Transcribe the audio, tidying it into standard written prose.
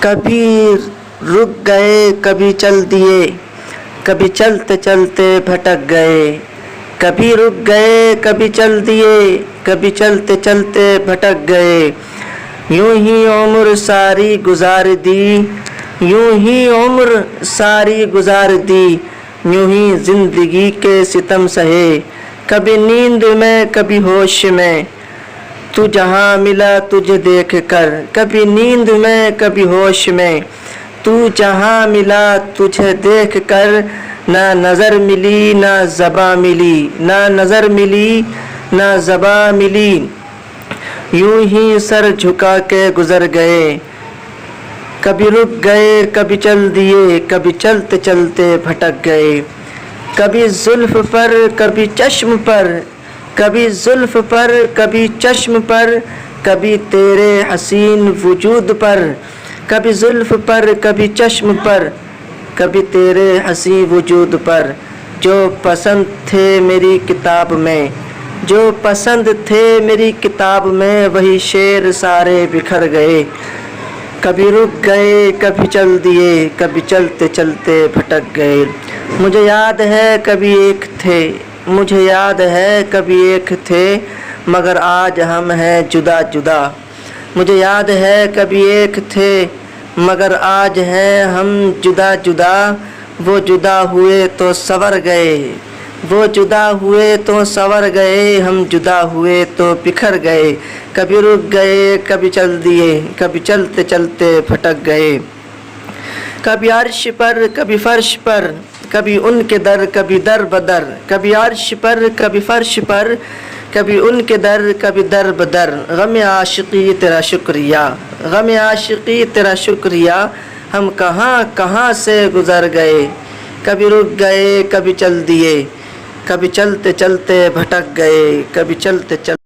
کبھی رک گئے کبھی چل دیے، کبھی چلتے چلتے بھٹک گئے، کبھی رک گئے کبھی چل دیے، کبھی چلتے چلتے بھٹک گئے، یوں ہی عمر ساری گزار دی، یوں ہی عمر ساری گزار دی، یوں ہی زندگی کے ستم سہے، کبھی نیند میں کبھی ہوش میں، تو جہاں ملا تجھے دیکھ کر، کبھی نیند میں کبھی ہوش میں، تو جہاں ملا تجھے دیکھ کر، نہ نظر ملی نہ زباں ملی، نہ نظر ملی نہ زباں ملی، یوں ہی سر جھکا کے گزر گئے، کبھی رک گئے کبھی چل دیے، کبھی چلتے چلتے بھٹک گئے، کبھی زلف پر کبھی چشم پر، کبھی زلف پر کبھی چشم پر، کبھی تیرے حسین وجود پر، کبھی زلف پر کبھی چشم پر، کبھی تیرے حسین وجود پر، جو پسند تھے میری کتاب میں، جو پسند تھے میری کتاب میں، وہی شعر سارے بکھر گئے، کبھی رک گئے کبھی چل دیے، کبھی چلتے چلتے بھٹک گئے، مجھے یاد ہے کبھی ایک تھے، مجھے یاد ہے کبھی ایک تھے، مگر آج ہم ہیں جدا جدا، مجھے یاد ہے کبھی ایک تھے، مگر آج ہیں ہم جدا جدا، وہ جدا ہوئے تو سنور گئے، وہ جدا ہوئے تو سنور گئے، ہم جدا ہوئے تو بکھر گئے، کبھی رک گئے کبھی چل دیے، کبھی چلتے چلتے بھٹک گئے، کبھی عرش پر کبھی فرش پر، کبھی ان کے در کبھی در بدر، کبھی عرش پر کبھی فرش پر، کبھی ان کے در کبھی در بدر، غم عاشقی تیرا شکریہ، غم عاشقی تیرا شکریہ، ہم کہاں کہاں سے گزر گئے، کبھی رک گئے کبھی چل دیے، کبھی چلتے چلتے بھٹک گئے، کبھی چلتے چلتے